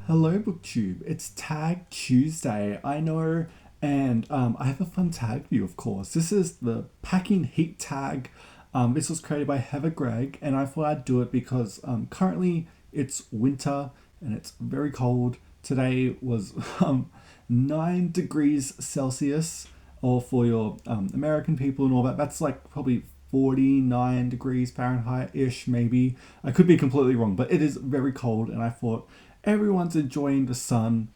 Hello, BookTube. It's Tag Tuesday. I know, and I have a fun tag for you, of course. This is the Packing Heat tag. This was created by Heather Gregg, and I thought I'd do it because currently it's winter and it's very cold. Today was 9 degrees Celsius, or for your American people and all that, that's like probably 49 degrees Fahrenheit ish, maybe. I could be completely wrong, but it is very cold, and I thought everyone's enjoying the sun,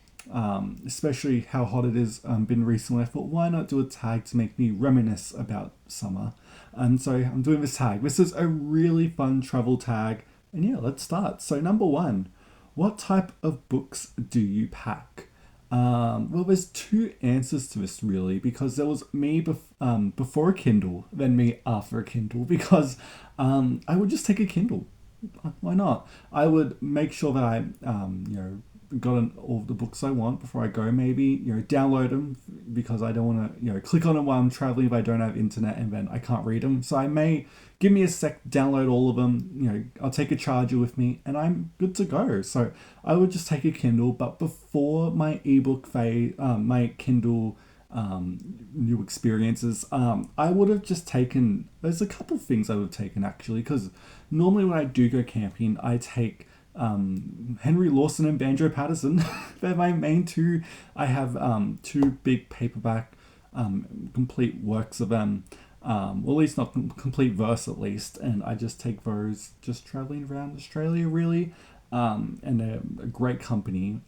especially how hot it has been recently. I thought, why not do a tag to make me reminisce about summer? And so I'm doing this tag. This is a really fun travel tag. And yeah, let's start. So, number one, what type of books do you pack? Well, there's two answers to this really, because there was me before a Kindle, then me after a Kindle, because I would just take a Kindle. Why not? I would make sure that I, got all the books I want before I go. Maybe download them because I don't want to click on them while I'm traveling if I don't have internet and then I can't read them. So I may give me a sec, download all of them. I'll take a charger with me and I'm good to go. So I would just take a Kindle, but before my ebook phase, my Kindle new experiences, I would have just taken. There's a couple of things I would have taken actually, because normally when I do go camping, I take Henry Lawson and Banjo Patterson. They're my main two. I have two big paperback complete works of them. Well, at least not complete verse at least, and I just take those just traveling around Australia really. And they're a great company,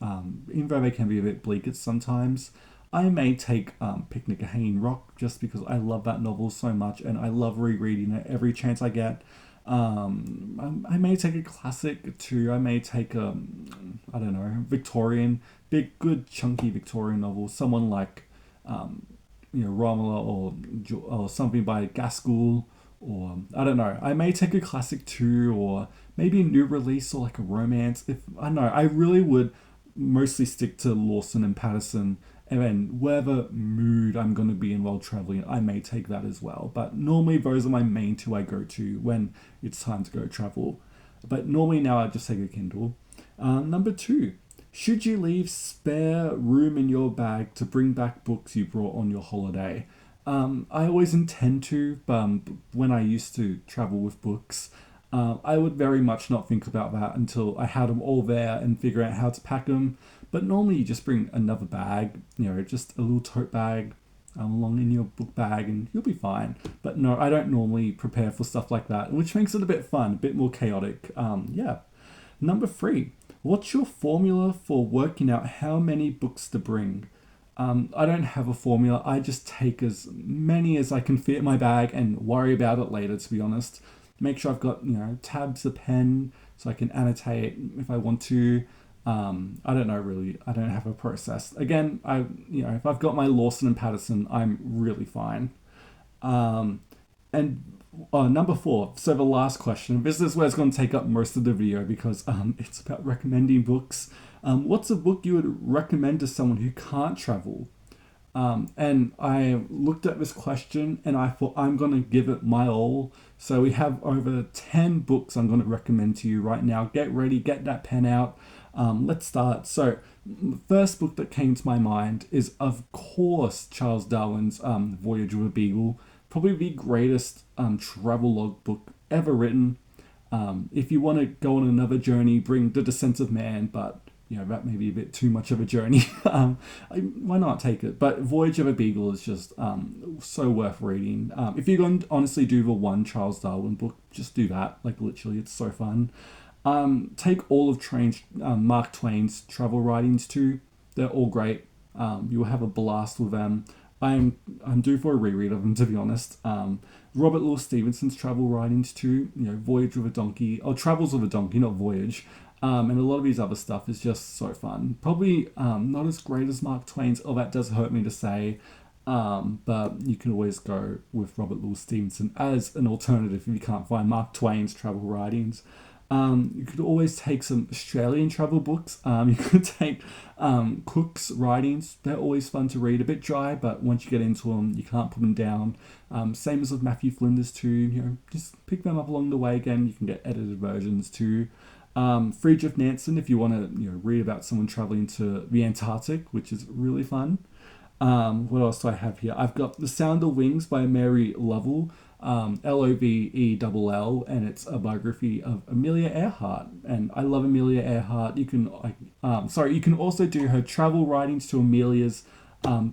even though they can be a bit bleak at sometimes. I may take Picnic at Hanging Rock just because I love that novel so much and I love rereading it every chance I get. I may take a classic too. I may take a, I don't know, Victorian, big, good, chunky Victorian novel. Someone like, Romola or something by Gaskell, or I don't know. I may take a classic too, or maybe a new release or like a romance. If I don't know, I really would mostly stick to Lawson and Patterson, and then whatever mood I'm going to be in while traveling, I may take that as well. But normally those are my main two I go to when it's time to go travel. But normally now I just take a Kindle. Number two, should you leave spare room in your bag to bring back books you brought on your holiday? I always intend to, when I used to travel with books, I would very much not think about that until I had them all there and figure out how to pack them. But normally you just bring another bag, just a little tote bag along in your book bag and you'll be fine. But no, I don't normally prepare for stuff like that, which makes it a bit fun, a bit more chaotic. Yeah. Number three, what's your formula for working out how many books to bring? I don't have a formula. I just take as many as I can fit in my bag and worry about it later, to be honest. Make sure I've got, tabs, a pen, so I can annotate if I want to. I don't know really. I don't have a process. Again, if I've got my Lawson and Patterson, I'm really fine. And number four. So the last question. This is where it's going to take up most of the video because it's about recommending books. What's a book you would recommend to someone who can't travel? And I looked at this question and I thought I'm going to give it my all. So we have over 10 books I'm going to recommend to you right now. Get ready, get that pen out. Let's start. So, the first book that came to my mind is, of course, Charles Darwin's Voyage of a Beagle. Probably the greatest travelogue book ever written. If you want to go on another journey, bring The Descent of Man, but that may be a bit too much of a journey. Why not take it? But Voyage of a Beagle is just so worth reading. If you're going to honestly do the one Charles Darwin book, just do that. Like literally, it's so fun. Take all of Mark Twain's travel writings too. They're all great. You'll have a blast with them. I'm due for a reread of them, to be honest. Robert Louis Stevenson's travel writings too. Voyage with a Donkey, or Travels with a Donkey, not Voyage. And a lot of his other stuff is just so fun. Probably not as great as Mark Twain's. Oh, that does hurt me to say. But you can always go with Robert Louis Stevenson as an alternative if you can't find Mark Twain's travel writings. You could always take some Australian travel books. You could take Cook's writings. They're always fun to read. A bit dry, but once you get into them, you can't put them down. Same as with Matthew Flinders too. Just pick them up along the way. Again, you can get edited versions too. Friedrich Nansen, if you want to read about someone traveling to the Antarctic, which is really fun. What else do I have here? I've got The Sound of Wings by Mary Lovell, Lovell, and it's a biography of Amelia Earhart. And I love Amelia Earhart. You can also do her travel writings to Amelia's.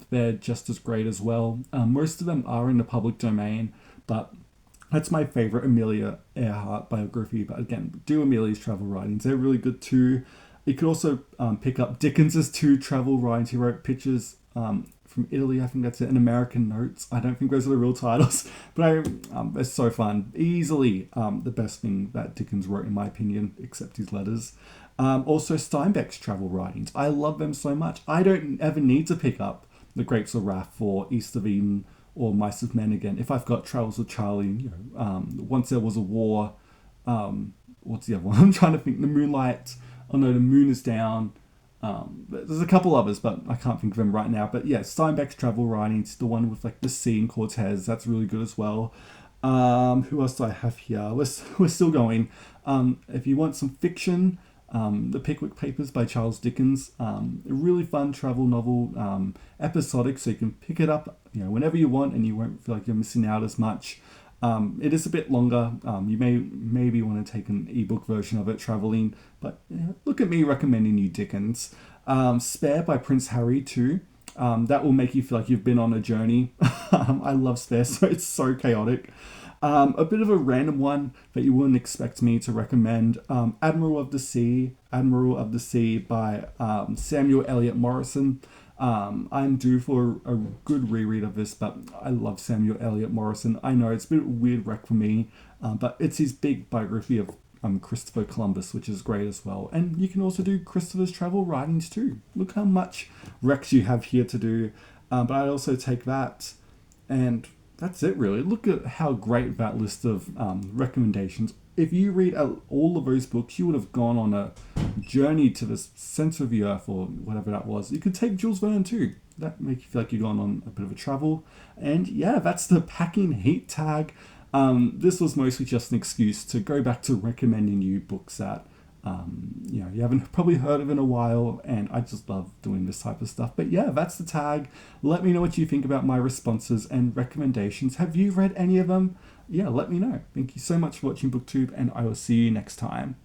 They're just as great as well. Most of them are in the public domain, but that's my favorite Amelia Earhart biography. But again, do Amelia's travel writings. They're really good too. You could also pick up Dickens's two travel writings. He wrote Pictures from Italy. I think that's it. And American Notes. I don't think those are the real titles, but it's so fun. Easily the best thing that Dickens wrote, in my opinion, except his letters. Also, Steinbeck's travel writings. I love them so much. I don't ever need to pick up The Grapes of Wrath or East of Eden or Mice of Men again. If I've got Travels with Charlie, Once There Was a War, what's the other one? I'm trying to think. The Moonlight. Oh no, The Moon is Down. There's a couple others, but I can't think of them right now. But yeah, Steinbeck's travel writings, the one with like the sea and Cortez, that's really good as well. Who else do I have here? We're still going. If you want some fiction, The Pickwick Papers by Charles Dickens, a really fun travel novel, episodic, so you can pick it up whenever you want, and you won't feel like you're missing out as much. It is a bit longer. You maybe want to take an ebook version of it traveling, but look at me recommending you Dickens. Spare by Prince Harry too. That will make you feel like you've been on a journey. I love Spare, so it's so chaotic. A bit of a random one that you wouldn't expect me to recommend. Admiral of the Sea by Samuel Eliot Morison. I'm due for a good reread of this, but I love Samuel Eliot Morison. I know it's a bit weird rec for me, but it's his big biography of Christopher Columbus, which is great as well. And you can also do Christopher's travel writings too. Look how much recs you have here to do. But I'd also take that, and that's it really. Look at how great that list of recommendations. If you read all of those books, you would have gone on a journey to the center of the earth or whatever that was. You could take Jules Verne too. That makes you feel like you've gone on a bit of a travel. And yeah, that's the Packing Heat tag. This was mostly just an excuse to go back to recommending you books that you haven't probably heard of in a while, and I just love doing this type of stuff. But yeah, that's the tag. Let me know what you think about my responses and recommendations. Have you read any of them? Yeah, let me know. Thank you so much for watching BookTube, and I will see you next time.